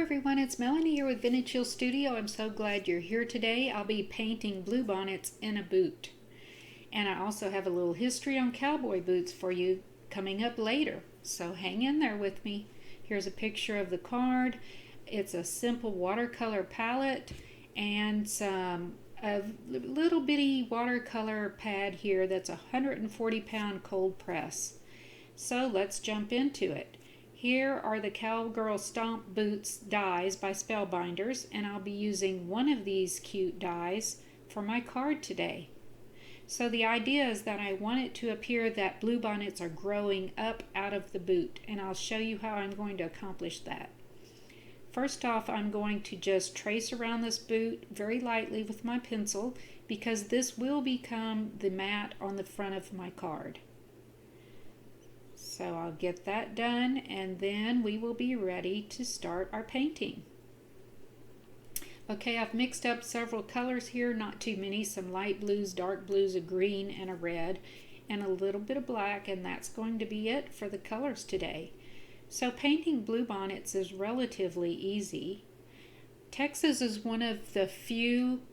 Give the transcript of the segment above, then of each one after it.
everyone, it's Melanie here with Vintage Hill Studio. I'm so glad you're here today. I'll be painting blue bonnets in a boot. And I also have a little history on cowboy boots for you coming up later. So hang in there with me. Here's a picture of the card. It's a simple watercolor palette and a little bitty watercolor pad here that's a 140-pound cold press. So let's jump into it. Here are the Cowgirl Stomp Boots dies by Spellbinders, and I'll be using one of these cute dies for my card today. So the idea is that I want it to appear that blue bonnets are growing up out of the boot, and I'll show you how I'm going to accomplish that. First off, I'm going to just trace around this boot very lightly with my pencil because this will become the mat on the front of my card. So I'll get that done and then we will be ready to start our painting. Okay, I've mixed up several colors here, not too many, some light blues, dark blues, a green and a red, and a little bit of black, and that's going to be it for the colors today. So painting blue bonnets is relatively easy. Texas is one of the few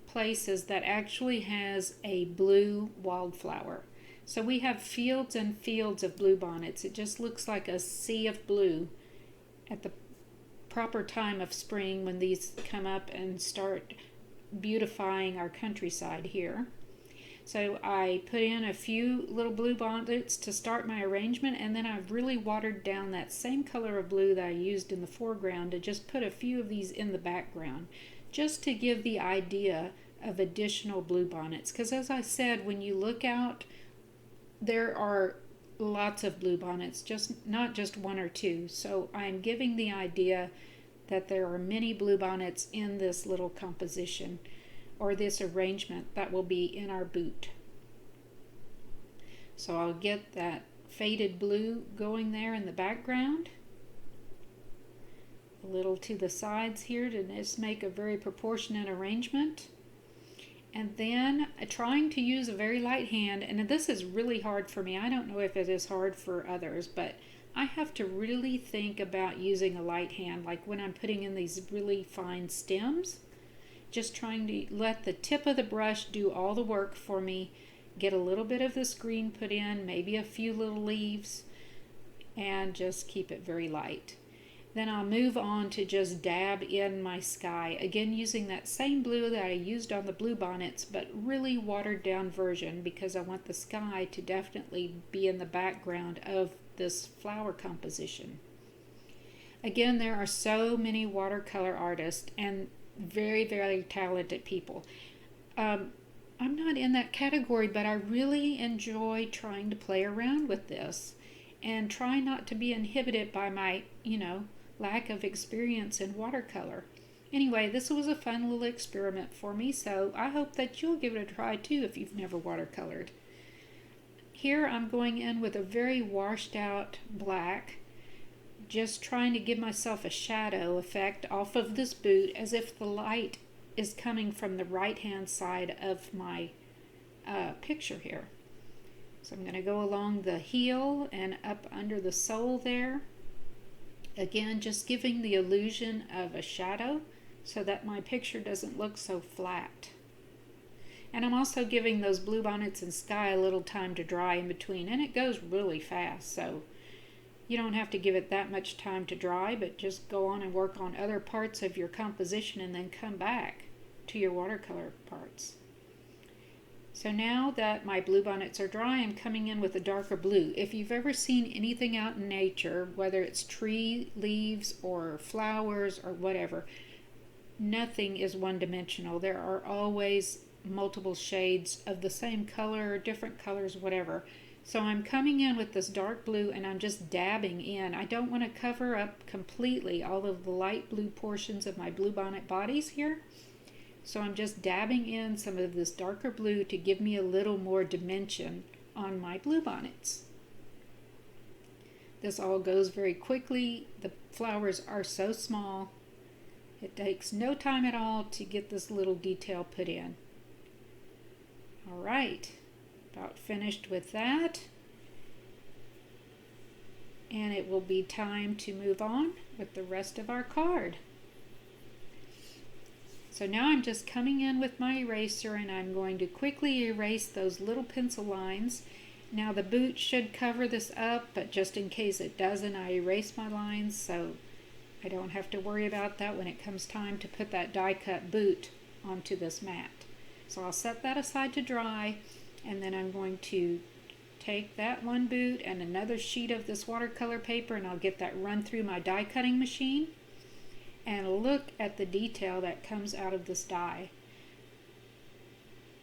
places that actually has a blue wildflower. So we have fields and fields of blue bonnets. It just looks like a sea of blue at the proper time of spring when these come up and start beautifying our countryside here. So I put in a few little blue bonnets to start my arrangement, and then I've really watered down that same color of blue that I used in the foreground to just put a few of these in the background, just to give the idea of additional blue bonnets. Because as I said, when you look out, there are lots of blue bonnets, not just one or two. So I'm giving the idea that there are many blue bonnets in this little composition or this arrangement that will be in our boot. So I'll get that faded blue going there in the background, a little to the sides here to just make a very proportionate arrangement. And then trying to use a very light hand, and this is really hard for me. I don't know if it is hard for others, but I have to really think about using a light hand, like when I'm putting in these really fine stems. Just trying to let the tip of the brush do all the work for me, get a little bit of this green put in, maybe a few little leaves, and just keep it very light. Then I'll move on to just dab in my sky, again using that same blue that I used on the blue bonnets, but really watered down version because I want the sky to definitely be in the background of this flower composition. Again, there are so many watercolor artists and very, very talented people. I'm not in that category, but I really enjoy trying to play around with this and try not to be inhibited by my, lack of experience in watercolor. Anyway, this was a fun little experiment for me, so I hope that you'll give it a try too if you've never watercolored. Here I'm going in with a very washed out black, just trying to give myself a shadow effect off of this boot as if the light is coming from the right hand side of my picture here. So I'm going to go along the heel and up under the sole there. Again, just giving the illusion of a shadow so that my picture doesn't look so flat. And I'm also giving those blue bonnets and sky a little time to dry in between, and it goes really fast, so you don't have to give it that much time to dry, but just go on and work on other parts of your composition and then come back to your watercolor parts. So now that my blue bonnets are dry, I'm coming in with a darker blue. If you've ever seen anything out in nature, whether it's tree leaves or flowers or whatever, nothing is one-dimensional. There are always multiple shades of the same color, different colors, whatever. So I'm coming in with this dark blue and I'm just dabbing in. I don't want to cover up completely all of the light blue portions of my blue bonnet bodies here. So I'm just dabbing in some of this darker blue to give me a little more dimension on my blue bonnets. This all goes very quickly. The flowers are so small. It takes no time at all to get this little detail put in. All right, about finished with that. And it will be time to move on with the rest of our card. So now I'm just coming in with my eraser and I'm going to quickly erase those little pencil lines. Now the boot should cover this up, but just in case it doesn't, I erase my lines so I don't have to worry about that when it comes time to put that die cut boot onto this mat. So I'll set that aside to dry, and then I'm going to take that one boot and another sheet of this watercolor paper, and I'll get that run through my die cutting machine. And look at the detail that comes out of this die.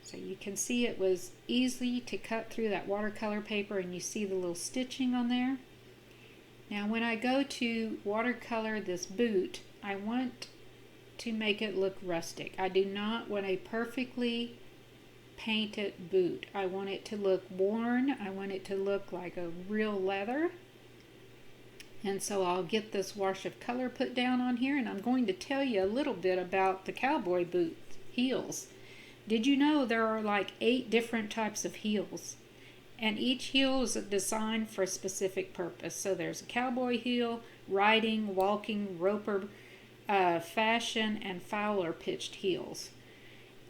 So you can see it was easy to cut through that watercolor paper, and you see the little stitching on there. Now when I go to watercolor this boot, I want to make it look rustic. I do not want a perfectly painted boot. I want it to look worn. I want it to look like a real leather. And so I'll get this wash of color put down on here, and I'm going to tell you a little bit about the cowboy boot heels. Did you know there are like 8 different types of heels? And each heel is designed for a specific purpose. So there's a cowboy heel, riding, walking, roper, fashion, and fowler pitched heels.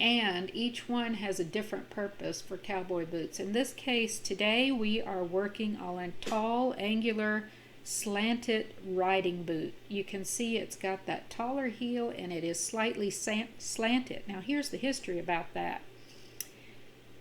And each one has a different purpose for cowboy boots. In this case, today we are working on a tall, angular, slanted riding boot. You can see it's got that taller heel and it is slightly slanted. Now here's the history about that.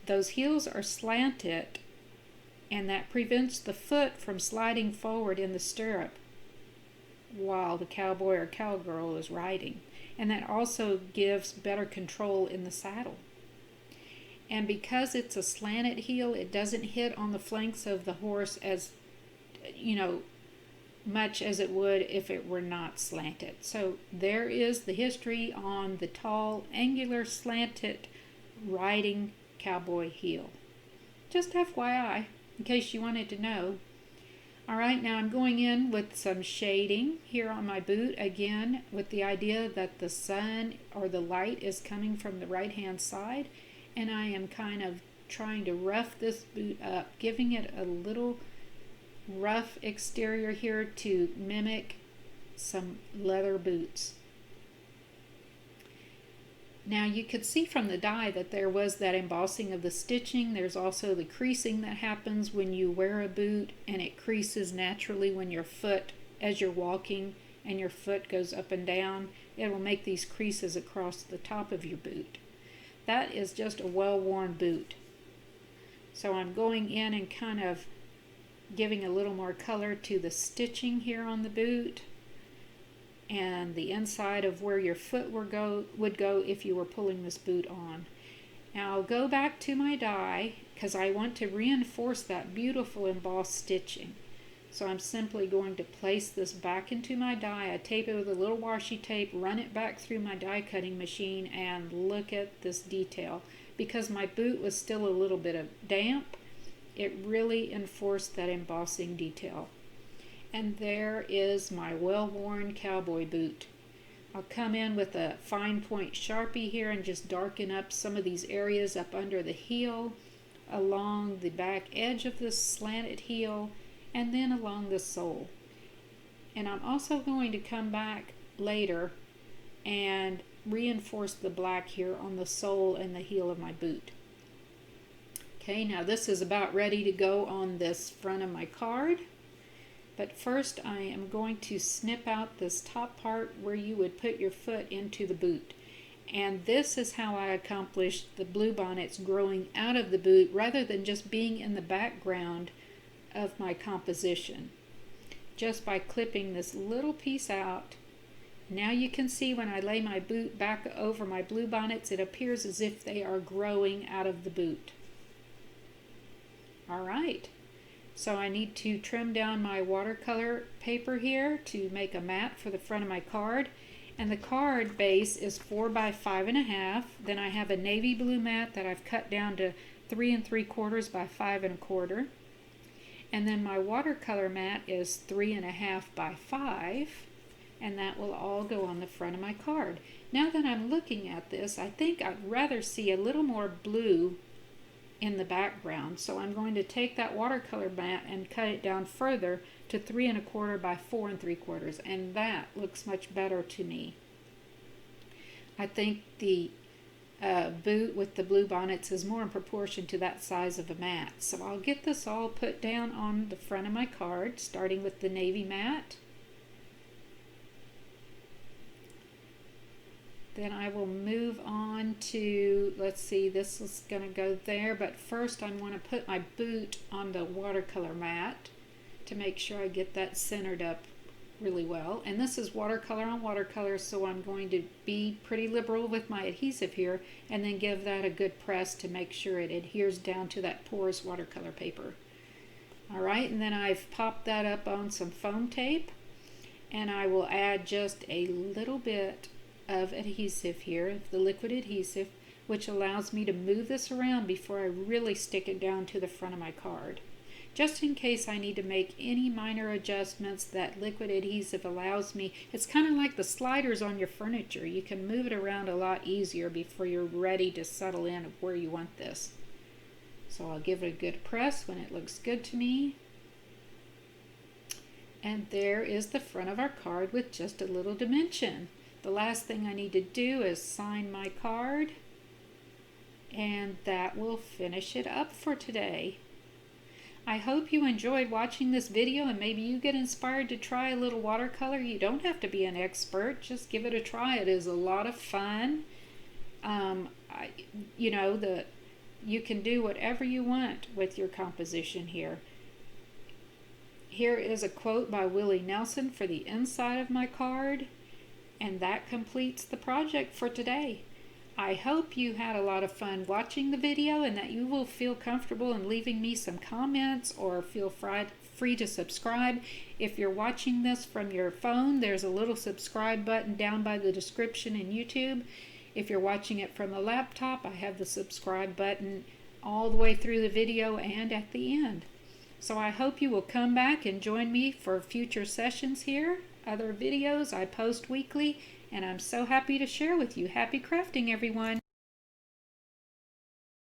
Those heels are slanted, and that prevents the foot from sliding forward in the stirrup while the cowboy or cowgirl is riding. And that also gives better control in the saddle. And because it's a slanted heel, it doesn't hit on the flanks of the horse as, much as it would if it were not slanted. So there is the history on the tall, angular, slanted riding cowboy heel. Just FYI, in case you wanted to know. All right, now I'm going in with some shading here on my boot, again, with the idea that the sun or the light is coming from the right-hand side, and I am kind of trying to rough this boot up, giving it a little rough exterior here to mimic some leather boots. Now you could see from the die that there was that embossing of the stitching. There's also the creasing that happens when you wear a boot, and it creases naturally when your foot, as you're walking and your foot goes up and down, it will make these creases across the top of your boot. That is just a well-worn boot. So I'm going in and kind of giving a little more color to the stitching here on the boot and the inside of where your foot would go if you were pulling this boot on. Now I'll go back to my die because I want to reinforce that beautiful embossed stitching. So I'm simply going to place this back into my die. I tape it with a little washi tape, run it back through my die cutting machine, and look at this detail. Because my boot was still a little bit of damp, it really enforced that embossing detail. And there is my well-worn cowboy boot. I'll come in with a fine point Sharpie here and just darken up some of these areas up under the heel, along the back edge of this slanted heel, and then along the sole. And I'm also going to come back later and reinforce the black here on the sole and the heel of my boot. Okay, now this is about ready to go on this front of my card. But first I am going to snip out this top part where you would put your foot into the boot. And this is how I accomplished the bluebonnets growing out of the boot rather than just being in the background of my composition. Just by clipping this little piece out. Now you can see when I lay my boot back over my bluebonnets, it appears as if they are growing out of the boot. All right. So I need to trim down my watercolor paper here to make a mat for the front of my card. And the card base is 4 by 5.5. Then I have a navy blue mat that I've cut down to 3 3/4 by 5 1/4. And then my watercolor mat is 3.5 by 5. And that will all go on the front of my card. Now that I'm looking at this, I think I'd rather see a little more blue in the background. So I'm going to take that watercolor mat and cut it down further to 3 1/4 by 4 3/4, and that looks much better to me. I think the boot with the blue bonnets is more in proportion to that size of a mat. So I'll get this all put down on the front of my card, starting with the navy mat. Then I will move on to, let's see, this is going to go there, but first I want to put my boot on the watercolor mat to make sure I get that centered up really well. And this is watercolor on watercolor, so I'm going to be pretty liberal with my adhesive here and then give that a good press to make sure it adheres down to that porous watercolor paper. Alright, and then I've popped that up on some foam tape, and I will add just a little bit of adhesive here, the liquid adhesive, which allows me to move this around before I really stick it down to the front of my card. Just in case I need to make any minor adjustments, that liquid adhesive allows me. It's kind of like the sliders on your furniture. You can move it around a lot easier before you're ready to settle in where you want this. So I'll give it a good press when it looks good to me. And there is the front of our card with just a little dimension. The last thing I need to do is sign my card, and that will finish it up for today. I hope you enjoyed watching this video, and maybe you get inspired to try a little watercolor. You don't have to be an expert, just give it a try. It is a lot of fun. You can do whatever you want with your composition here. Here is a quote by Willie Nelson for the inside of my card. And that completes the project for today. I hope you had a lot of fun watching the video and that you will feel comfortable in leaving me some comments, or feel free to subscribe. If you're watching this from your phone, there's a little subscribe button down by the description in YouTube. If you're watching it from a laptop, I have the subscribe button all the way through the video and at the end. So I hope you will come back and join me for future sessions here. Other videos I post weekly, and I'm so happy to share with you. Happy crafting, everyone!